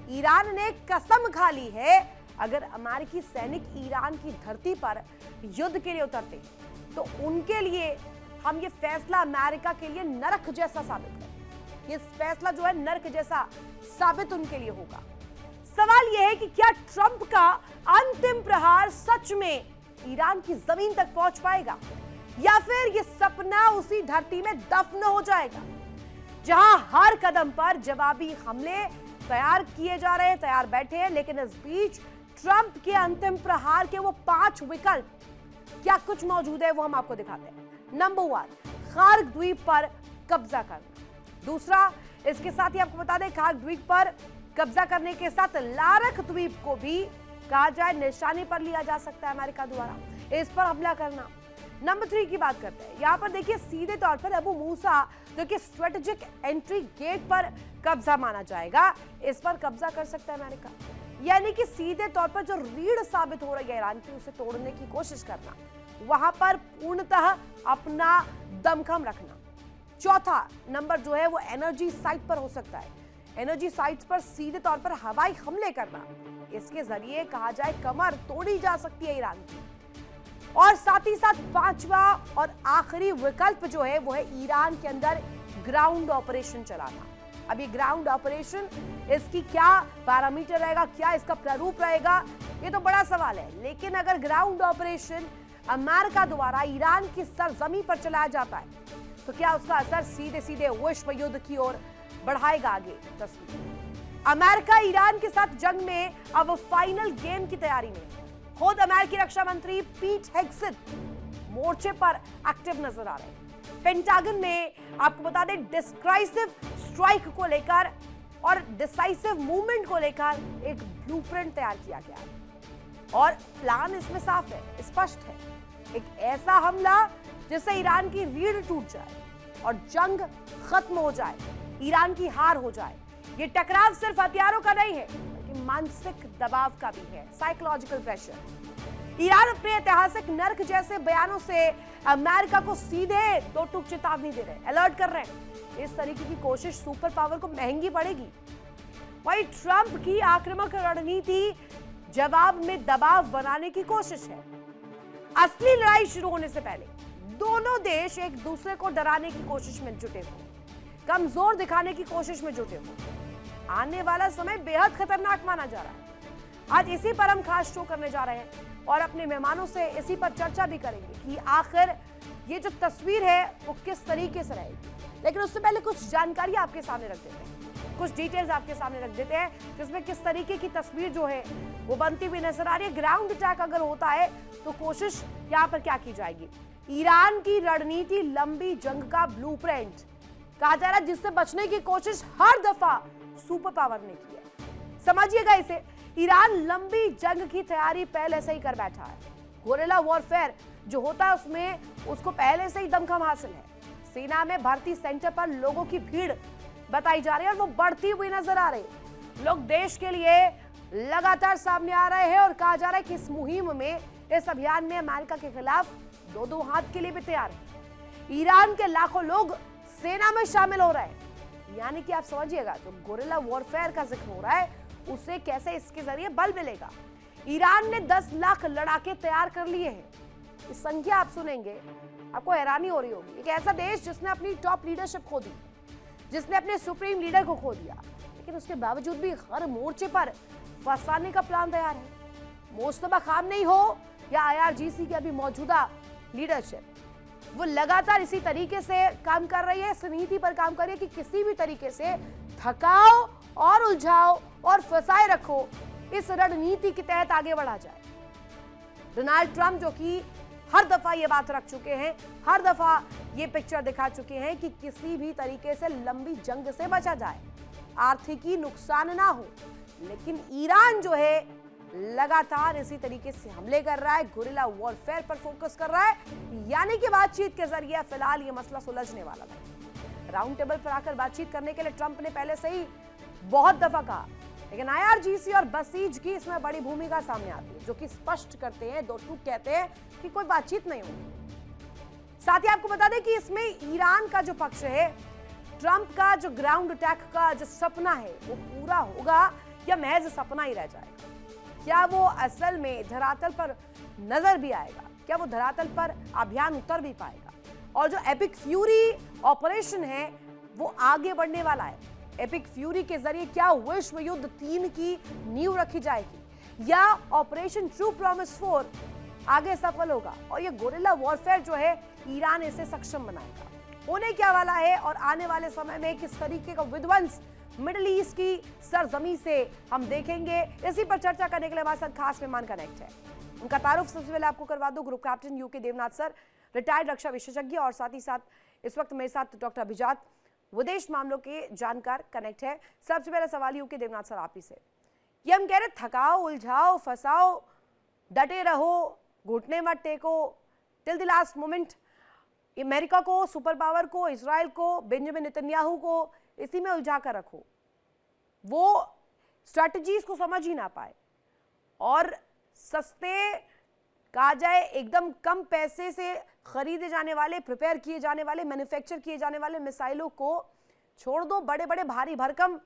Iran ने कसम खा ली है अगर अमेरिकी सैनिक ईरान की धरती पर युद्ध के लिए उतरते हैं तो उनके लिए हम ये फैसला अमेरिका के लिए नरक जैसा साबित करें। ये फैसला जो है नरक जैसा साबित उनके लिए होगा। सवाल यह है कि क्या ट्रंप का अंतिम प्रहार सच में ईरान की जमीन तक पहुंच पाएगा या फिर ये सपना उसी धरती में दफन हो जाएगा जहां हर कदम पर जवाबी हमले तैयार किए जा रहे हैं, तैयार बैठे हैं। लेकिन इस बीच ट्रंप के अंतिम प्रहार के वो 5 विकल्प क्या कुछ मौजूद है वो हम आपको दिखाते हैं। नंबर 1, खार्क द्वीप पर कब्जा करना। दूसरा, इसके साथ ही आपको बता दें खार्क द्वीप पर कब्जा करने के साथ लारक द्वीप को भी कहा जाए निशाने पर लिया जा सकता है अमेरिका द्वारा, इस पर हमला करना। नंबर 3 की बात करते हैं। यहां पर देखिए सीधे तौर पर अबू मूसा जो कि स्ट्रेटेजिक एंट्री गेट पर कब्जा माना जाएगा, इस पर कब्जा कर सकता है अमेरिका। यानी कि सीधे तौर पर जो रीढ़ साबित हो रही है ईरान की, उसे तोड़ने की कोशिश करना, वहां पर पूर्णतः अपना दमखम रखना। चौथा नंबर जो है वो एनर्जी साइट पर हो सकता है। एनर्जी साइट्स पर सीधे तौर पर हवाई हमले करना, इसके जरिए कहा जाए कमर तोड़ी जा सकती है ईरान की। और साथ ही साथ 5वां और आखिरी विकल्प जो है वो है ईरान के अंदर ग्राउंड ऑपरेशन चलाना। अब ये ग्राउंड ऑपरेशन, इसकी क्या पैरामीटर रहेगा, क्या इसका प्रारूप रहेगा, ये तो बड़ा सवाल है। लेकिन अगर ग्राउंड ऑपरेशन अमेरिका द्वारा ईरान की सरजमी पर चलाया जाता है तो क्या उसका असर सीधे सीधे विश्व युद्ध की ओर बढ़ाएगा आगे तस्वीर। अमेरिका ईरान के साथ जंग में अब फाइनल गेम की तैयारी में। खुद अमेरिकी रक्षा मंत्री पीट हेग्सेथ मोर्चे पर एक्टिव नजर आ रहे हैं। पेंटागन में आपको बता दें डिस्क्राइसिव स्ट्राइक को लेकर और डिसाइसिव मूवमेंट को लेकर एक ब्लूप्रिंट तैयार किया गया है और प्लान इसमें साफ है, स्पष्ट है। एक ऐसा हमला जिससे ईरान की रीढ़ टूट जाए और जंग खत्म हो जाए, ईरान की हार हो जाए। ये टकराव सिर्फ हथियारों का नहीं है बल्कि मानसिक दबाव का भी है, साइकोलॉजिकल प्रेशर। ईरान अपने ऐतिहासिक नर्क जैसे बयानों से अमेरिका को सीधे दो टूक चेतावनी दे रहे हैं, अलर्ट कर रहे हैं। इस तरीके की कोशिश सुपर पावर को महंगी पड़ेगी। वहीं ट्रंप की आक्रामक रणनीति जवाब में दबाव बनाने की कोशिश है। असली लड़ाई शुरू होने से पहले दोनों देश एक दूसरे को डराने की कोशिश में जुटे हुए, कमजोर दिखाने की कोशिश में जुटे हुए। आने वाला समय बेहद खतरनाक माना जा रहा है। आज इसी पर हम खास शो करने जा रहे हैं और अपने मेहमानों से इसी पर चर्चा भी करेंगे कि आखिर ये जो तस्वीर है वो किस तरीके से रहेगी। लेकिन उससे पहले कुछ जानकारी आपके सामने रख देते हैं, कुछ डिटेल्स आपके सामने रख देते हैं जिसमें किस तरीके की तस्वीर जो है वो बनती हुई नजर आ रही है। ग्राउंड अटैक अगर होता है तो कोशिश यहाँ पर क्या की जाएगी। ईरान की रणनीति लंबी जंग का ब्लूप्रिंट कहा जा रहा है जिससे बचने की कोशिश हर दफा सुपर पावर ने की है। समझिएगा इसे, ईरान लंबी जंग की तैयारी पहले से ही कर बैठा है। गोरिल्ला वॉरफेयर जो होता है उसमें उसको पहले से ही दमखम हासिल है। सेना में भर्ती सेंटर पर लोगों की भीड़ बताई जा रही है और वो बढ़ती हुई नजर आ रही है। लोग देश के लिए लगातार सामने आ रहे हैं और कहा जा रहा है कि इस मुहिम में, इस अभियान में अमेरिका के खिलाफ दो हाथ के लिए भी तैयार है। ईरान के लाखों लोग सेना में शामिल हो रहे हैं। यानी कि आप समझिएगा जो गोरिल्ला वॉरफेयर का जिक्र हो रहा है उसे कैसे इसके जरिए बल मिलेगा। ईरान ने 10 लाख लड़ाके तैयार कर लिए हैं। इस संख्या आप सुनेंगे आपको हैरानी हो रही होगी। एक ऐसा देश जिसने अपनी टॉप लीडरशिप खो दी, जिसने अपने सुप्रीम लीडर को खो दिया, लेकिन उसके बावजूद भी हर मोर्चे पर फंसाने का प्लान तैयार है। मुस्तफा खामनेई हो या आईआरजीसी की अभी मौजूदा लीडरशिप, वो लगातार इसी तरीके से काम कर रही है, इस नीति पर काम कर रही है कि किसी भी तरीके से थकाओ और उलझाओ और फंसाए रखो, इस रणनीति के तहत आगे बढ़ा जाए। डोनाल्ड ट्रंप जो कि हर दफा ये बात रख चुके हैं, हर दफा ये पिक्चर दिखा चुके हैं कि किसी भी तरीके से लंबी जंग से बचा जाए, आर्थिकी नुकसान ना हो। लेकिन ईरान जो है लगातार इसी तरीके से हमले कर रहा है, गोरिल्ला वॉरफेयर पर फोकस कर रहा है। यानी कि बातचीत के जरिए फिलहाल ये मसला सुलझने वाला है। राउंड टेबल पर आकर बातचीत करने के लिए ट्रंप ने पहले से ही बहुत दफा कहा, लेकिन आईआरजीसी और बसीज की इसमें बड़ी भूमिका सामने आती है, जो कि स्पष्ट करते हैं, दो टूक कहते हैं कि कोई बातचीत नहीं होगी। साथ ही आपको बता दें कि इसमें ईरान का जो पक्ष है, ट्रंप का जो ग्राउंड अटैक का जो सपना है वो पूरा होगा या महज सपना ही रह जाएगा? क्या वो असल में धरातल पर नजर भी आएगा? क्या वो धरातल पर अभियान उतर भी पाएगा? और जो एपिक फ्यूरी ऑपरेशन है वो आगे बढ़ने वाला है। एपिक फ्यूरी के जरिए क्या विश्व युद्ध 3 की नींव रखी जाएगी या ऑपरेशन ट्रू प्रॉमिस 4 आगे सफल होगा और ये गोरिल्ला वॉरफेयर जो है ईरान इसे सक्षम बनाएगा? होने क्या वाला है और आने वाले समय में किस तरीके का विध्वंस मिडिल ईस्ट की सरजमी से हम देखेंगे, इसी पर चर्चा करने के लिए हमारे साथ खास मेहमान कनेक्ट है। उनका तारुफ सबसे पहले आपको करवा दो। Group captain U K Devnath sir, retired रक्षा विशेषज्ञ, और साथ ही साथ इस वक्त मेरे साथ डॉक्टर अभिजात, विदेश मामलों के जानकार, कनेक्ट है। सबसे पहला सवाल यूके देवनाथ सर आप ही से, ये हम कह रहे थकाओ, उलझाओ, फंसाओ, डटे रहो, घुटने मत टेको, till the last moment, America को, सुपर पावर को, इजराइल को, बेंजामिन नेतन्याहू को इसी में उलझा कर रखो, वो स्ट्रैटेजीज को समझ ही ना पाए और सस्ते कहा जाए एकदम कम पैसे से खरीदे जाने वाले, प्रिपेयर किए जाने वाले, मैन्युफैक्चर किए जाने वाले मिसाइलों को छोड़ दो, बड़े बड़े भारी भरकम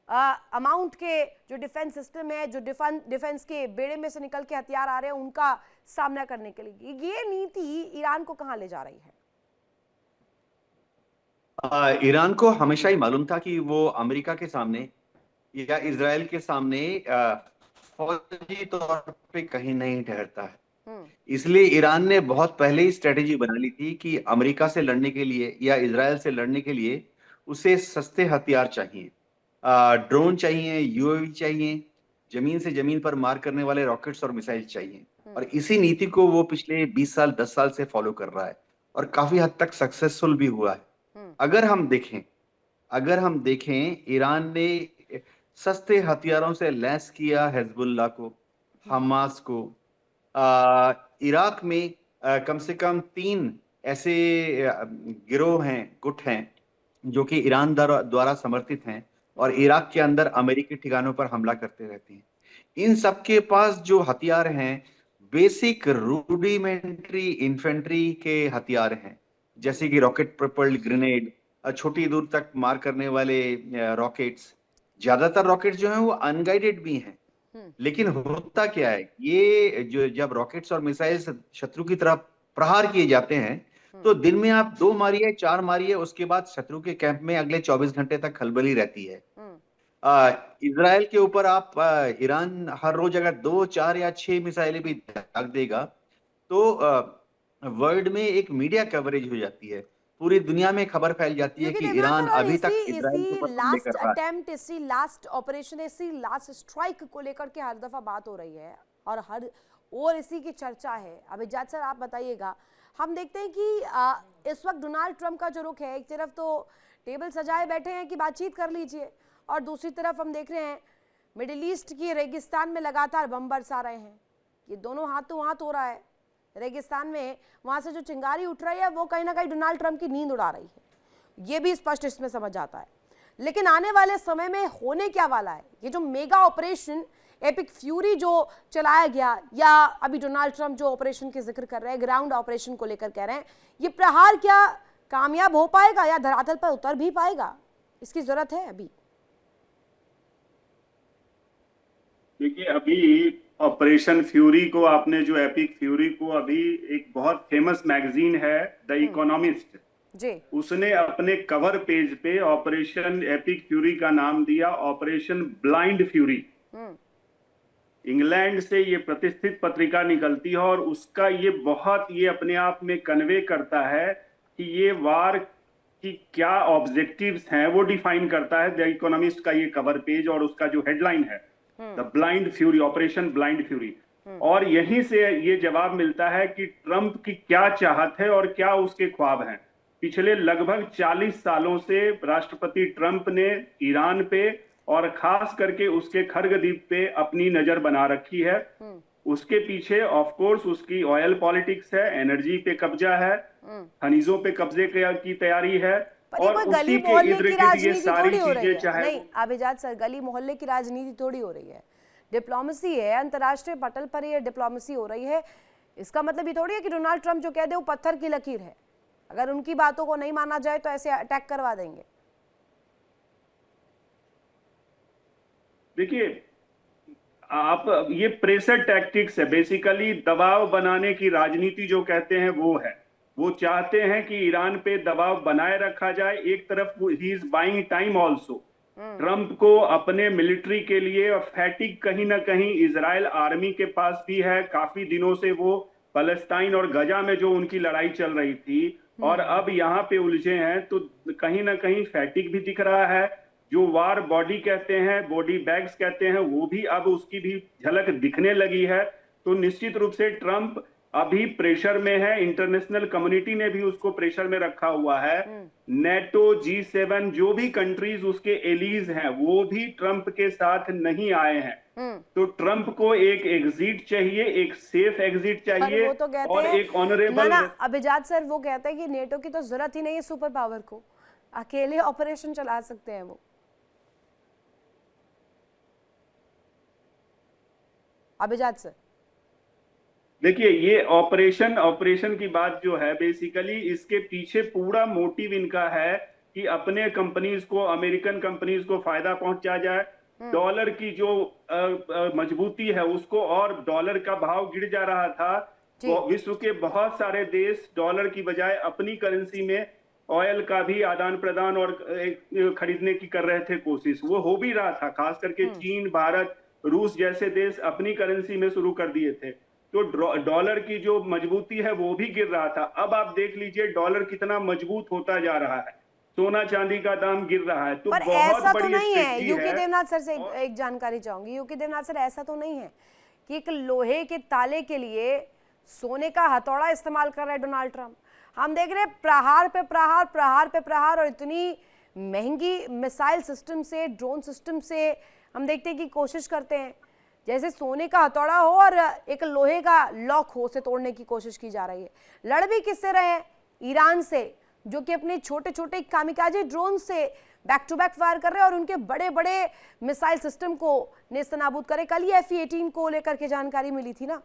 अमाउंट के जो डिफेंस सिस्टम है, जो डिफेंस के बेड़े में से निकल के हथियार आ रहे हैं, उनका सामना करने के लिए ये नीति ईरान को कहां ले जा रही है? ईरान को हमेशा ही मालूम था कि वो अमेरिका के सामने या इजराइल के सामने फौजी तौर पे कहीं नहीं ठहरता है। इसलिए ईरान ने बहुत पहले ही स्ट्रेटेजी बना ली थी कि अमेरिका से लड़ने के लिए या इजराइल से लड़ने के लिए उसे सस्ते हथियार चाहिए, ड्रोन चाहिए, यूएवी चाहिए, जमीन से जमीन पर मार करने वाले रॉकेट्स और मिसाइल चाहिए। और इसी नीति को वो पिछले 20 साल 10 साल से फॉलो कर रहा है और काफी हद तक सक्सेसफुल भी हुआ है। अगर हम देखें ईरान ने सस्ते हथियारों से लैस किया हिजबुल्लाह को, हमास को। इराक में कम से कम 3 ऐसे गिरोह हैं, गुट हैं जो कि ईरान द्वारा समर्थित हैं और इराक के अंदर अमेरिकी ठिकानों पर हमला करते रहते हैं। इन सबके पास जो हथियार हैं बेसिक रूडिमेंट्री इन्फेंट्री के हथियार हैं, जैसे कि रॉकेट प्रोपल्ड ग्रेनेड, छोटी दूर तक मार करने वाले रॉकेट्स। ज्यादातर रॉकेट्स जो हैं वो अनगाइडेड भी हैं, लेकिन होता क्या है, ये जो जब रॉकेट्स और मिसाइल्स शत्रु की तरफ प्रहार किए जाते हैं तो दिन में आप 2 मारिए, 4 मारिए, उसके बाद शत्रु के कैंप में अगले 24 घंटे तक खलबली रहती है। इजराइल के ऊपर आप ईरान हर रोज अगर 2, 4 या 6 मिसाइलें भी दाग देगा तो वर्ल्ड में एक मीडिया कवरेज हो जाती है, पूरी दुनिया में खबर फैल जाती है कि ईरान अभी तक इजराइल के ऊपर हमले कर रहा है। अटेम्प्ट, इसी लास्ट ऑपरेशन, इसी लास्ट स्ट्राइक को लेकर के हर दफा बात हो रही है और इसी की चर्चा है। अभिजात सर आप बताइएगा, हम देखते हैं कि इस वक्त डोनाल्ड ट्रंप का जो रुख है, एक तरफ तो टेबल सजाए बैठे हैं कि बातचीत कर लीजिए, और दूसरी तरफ हम देख रहे हैं मिडिल ईस्ट की रेगिस्तान में लगातार बम बरसा रहे हैं। ये दोनों हाथों हाथ हो रहा है। रेगिस्तान में वहां से जो चिंगारी उठ रही है वो कहीं ना कहीं डोनाल्ड ट्रंप की नींद उड़ा रही है, ये भी स्पष्ट इसमें समझ आता है। लेकिन आने वाले समय में होने क्या वाला है, ये जो मेगा ऑपरेशन एपिक फ्यूरी जो चलाया गया, या अभी डोनाल्ड ट्रंप जो ऑपरेशन के जिक्र कर रहे हैं, ग्राउंड ऑपरेशन को लेकर कह रहे हैं, ये प्रहार क्या कामयाब हो पाएगा या धरातल पर उतर भी पाएगा? इसकी जरूरत है अभी। देखिए, अभी ऑपरेशन फ्यूरी को, आपने जो एपिक फ्यूरी को, अभी एक बहुत फेमस मैगजीन है द इकोनॉमिस्ट जी, उसने अपने कवर पेज पे ऑपरेशन एपिक फ्यूरी का नाम दिया ऑपरेशन ब्लाइंड फ्यूरी। इंग्लैंड से ये प्रतिष्ठित पत्रिका निकलती है और उसका ये अपने आप में कन्वे करता है कि ये वार की क्या ऑब्जेक्टिव्स हैं वो डिफाइन करता है द इकोनॉमिस्ट का ये कवर पेज, और उसका जो हेडलाइन है the blind fury, operation blind fury. और यहीं से ये जवाब मिलता है कि ट्रंप की क्या चाहत है और क्या उसके ख्वाब हैं। पिछले लगभग 40 सालों से राष्ट्रपति ट्रंप ने ईरान पे और खास करके उसके खर्गद्वीप पे अपनी नजर बना रखी है। उसके पीछे ऑफ कोर्स उसकी ऑयल पॉलिटिक्स है, एनर्जी पे कब्जा है, खनिजों पे कब्जे की तैयारी है, और उसी के इर्द-गिर्द ये सारी चीजें, चाहे नहीं अभिजात सर, गली मोहल्ले की राजनीति थोड़ी हो रही है, डिप्लोमेसी है, अंतर्राष्ट्रीय पटल पर ये डिप्लोमेसी हो रही है। इसका मतलब ये थोड़ी है कि डोनाल्ड ट्रंप जो कह दे वो पत्थर की लकीर है, अगर उनकी बातों को नहीं माना जाए तो ऐसे अटैक करवा देंगे। देखिए, आप ये प्रेशर टैक्टिक्स है, बेसिकली दबाव बनाने की राजनीति जो कहते हैं वो है। वो चाहते हैं कि ईरान पे दबाव बनाए रखा जाए। एक तरफ he is buying time also, Trump को अपने मिलिट्री के लिए, और फैटिक कहीं ना कहीं इजराइल आर्मी के पास भी है। काफी दिनों से वो फलस्तीन और गजा में जो उनकी लड़ाई चल रही थी और अब यहाँ पे उलझे हैं, तो कहीं ना कहीं फैटिक भी दिख रहा है। जो वार बॉडी कहते हैं, बॉडी बैग्स कहते हैं, वो भी अब उसकी भी झलक दिखने लगी है। तो निश्चित रूप से ट्रंप अभी प्रेशर में है। इंटरनेशनल कम्युनिटी ने भी उसको प्रेशर में रखा हुआ है। नेटो, G7 जो भी कंट्रीज उसके एलीज हैं वो भी ट्रंप के साथ नहीं आए हैं। तो ट्रंप को एक एग्जिट चाहिए, एक सेफ एग्जिट चाहिए, वो तो कहते और हैं, एक ऑनरेबल। ना अभिजात सर, वो कहते हैं कि नेटो की तो जरूरत ही नहीं है सुपर पावर को, अकेले ऑपरेशन चला सकते हैं वो। अभिजात सर, देखिए, ये ऑपरेशन की बात जो है, बेसिकली इसके पीछे पूरा मोटिव इनका है कि अपने कंपनीज को, अमेरिकन कंपनीज को फायदा पहुंचा जाए। डॉलर की जो मजबूती है उसको, और डॉलर का भाव गिर जा रहा था, विश्व के बहुत सारे देश डॉलर की बजाय अपनी करेंसी में ऑयल का भी आदान प्रदान और खरीदने की कर रहे थे कोशिश। वो हो भी रहा था, खास करके चीन, भारत, रूस जैसे देश अपनी करेंसी में शुरू कर दिए थे। तो डॉलर की जो मजबूती है वो भी गिर रहा था। अब आप देख लीजिए डॉलर कितना मजबूत होता जा रहा है, सोना चांदी का दाम गिर रहा है। तो पर बहुत ऐसा तो बड़ी नहीं है, यूके है। देवनाथ सर से एक जानकारी चाहूंगी। यूके देवनाथ सर, ऐसा तो नहीं है कि एक लोहे के ताले के लिए सोने का हथौड़ा इस्तेमाल कर रहे हैं डोनाल्ड ट्रंप। हम देख रहे हैं प्रहार पे प्रहार, प्रहार पे प्रहार, और इतनी महंगी मिसाइल सिस्टम से, ड्रोन सिस्टम से हम देखते हैं कि कोशिश करते हैं जैसे सोने का हथौड़ा हो और एक लोहे का लॉक हो, उसे तोड़ने की कोशिश की जा रही है। लड़ भी किससे रहे हैं? ईरान से, जो कि अपने छोटे छोटे कामिकाजे ड्रोन से बैक टू बैक फायर कर रहे हैं और उनके बड़े बड़े मिसाइल सिस्टम को नेस्तनाबूद करे। कल ही F-18 को लेकर के जानकारी मिली थी ना।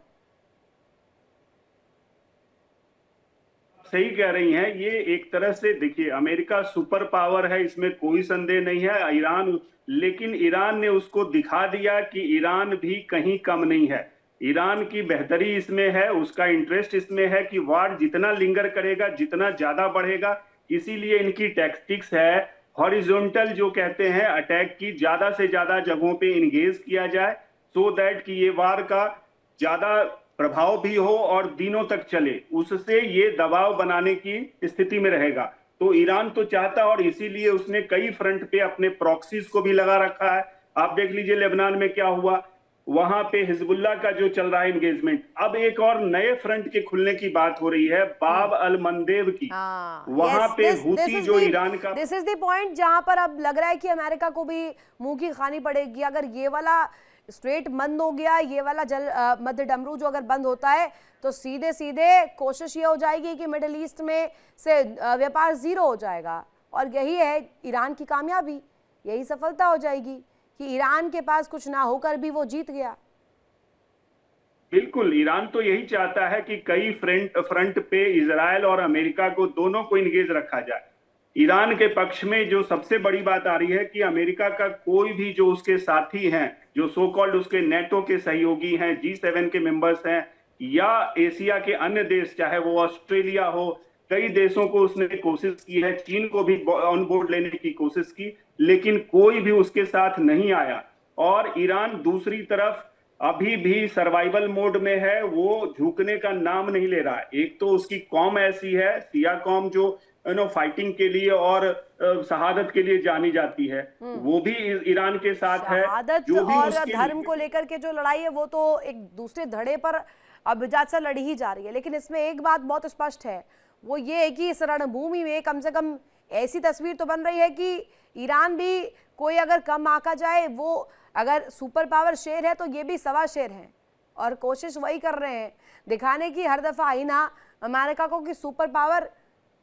सही कह रही हैं। ये एक तरह से देखिए, अमेरिका सुपर पावर है, इसमें कोई संदेह नहीं है। ईरान, लेकिन ईरान ने उसको दिखा दिया कि ईरान भी कहीं कम नहीं है। ईरान की बेहतरी इसमें है, उसका इंटरेस्ट इसमें है कि वार जितना लिंगर करेगा, जितना ज्यादा बढ़ेगा। इसीलिए इनकी टैक्टिक्स है हॉरिजॉन्टल, जो कहते हैं अटैक की, ज्यादा से ज्यादा जगहों पे इंगेज किया जाए, सो दैट कि ये वार का ज्यादा प्रभाव भी हो और दिनों तक चले। उससे ये दबाव बनाने की स्थिति में रहेगा। तो ईरान तो चाहता, और इसीलिए उसने कई फ्रंट पे अपने प्रॉक्सीज को भी लगा रखा है। आप देख लीजिए लेबनान में क्या हुआ, वहां पे हिजबुल्लाह का जो चल रहा है एंगेजमेंट। अब एक और नए फ्रंट के खुलने की बात हो रही है, बाब अल मंदेब की। वहां पे हुती जो ईरान का, दिस इज द पॉइंट जहां पर अब लग रहा है कि अमेरिका को भी मुंह की खानी पड़ेगी। अगर ये वाला स्ट्रेट बंद हो गया, ये वाला मध्य डमरू जो अगर बंद होता है, तो सीधे सीधे कोशिश ये हो जाएगी कि मिडिल ईस्ट में से व्यापार जीरो हो जाएगा। और यही है ईरान की कामयाबी, यही सफलता हो जाएगी कि ईरान के पास कुछ ना होकर भी वो जीत गया। बिल्कुल, ईरान तो यही चाहता है कि कई फ्रंट पे इजराइल और अमेरिका को, दोनों को इंगेज रखा जाए। ईरान के पक्ष में जो सबसे बड़ी बात आ रही है कि अमेरिका का कोई भी जो उसके साथी हैं, जो सो कॉल्ड उसके नेटो के सहयोगी हैं, G7 के मेंबर्स हैं, या एशिया के अन्य देश, चाहे वो ऑस्ट्रेलिया हो, कई देशों को उसने कोशिश की है, चीन को भी ऑन बोर्ड लेने की कोशिश की, लेकिन कोई भी उसके साथ नहीं आया। और ईरान दूसरी तरफ अभी भी सर्वाइवल मोड में है, वो झुकने का नाम नहीं ले रहा है। एक तो उसकी कौम ऐसी है, शिया कौम, जो फाइटिंग के लिए और शहादत के लिए जानी जाती है, वो भी ईरान के साथ है। जो भी और धर्म को लेकर के जो लड़ाई है वो तो एक दूसरे धड़े पर अभिजात से लड़ी ही जा रही है। लेकिन इसमें एक बात बहुत स्पष्ट है, वो ये है कि इस रणभूमि में कम से कम ऐसी तस्वीर तो बन रही है कि ईरान भी कोई अगर कम आका जाए, वो अगर सुपर पावर शेर है तो ये भी सवा शेर है, और कोशिश वही कर रहे हैं दिखाने की हर दफा आईना अमेरिका को कि सुपर पावर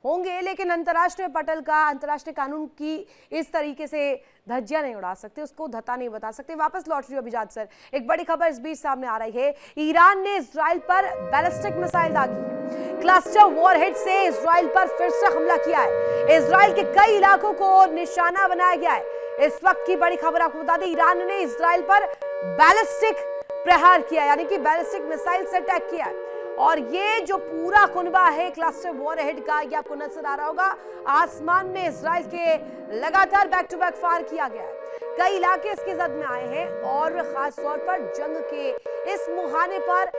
होंगे, लेकिन अंतर्राष्ट्रीय पटल का, अंतर्राष्ट्रीय कानून की इस तरीके से धज्जियां नहीं उड़ा सकते, उसको धत्ता नहीं बता सकते। वापस लौट रही हूं अभिजात सर, एक बड़ी खबर इस बीच सामने आ रही है। ईरान ने इजराइल पर बैलिस्टिक मिसाइल दागी है। क्लस्टर वॉरहेड से इजराइल पर फिर से हमला किया है। इजराइल के कई इलाकों को निशाना बनाया गया है। इस वक्त की बड़ी खबर आपको बता दें, ईरान ने इजराइल पर बैलिस्टिक प्रहार किया, यानी कि बैलिस्टिक मिसाइल से अटैक किया है। और ये जो पूरा कुनबा है क्लस्टर वॉरहेड का, ये आपको नजर आ रहा होगा। आसमान में इजराइल के लगातार बैक टू बैक फायर किया गया है। कई इलाके इसकी जद में आए हैं और खास तौर पर जंग के इस मुहाने पर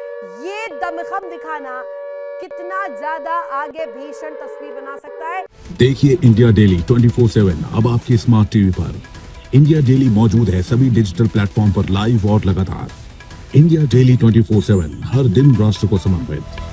ये दमखम दिखाना कितना ज्यादा आगे भीषण तस्वीर बना सकता है। देखिए इंडिया डेली 24/7 अब आपके स्मार्ट टीवी पर। इंडिया डेली मौजूद है सभी डिजिटल प्लेटफॉर्म पर लाइव और लगातार। इंडिया डेली 24/7 हर दिन राष्ट्र को समर्पित।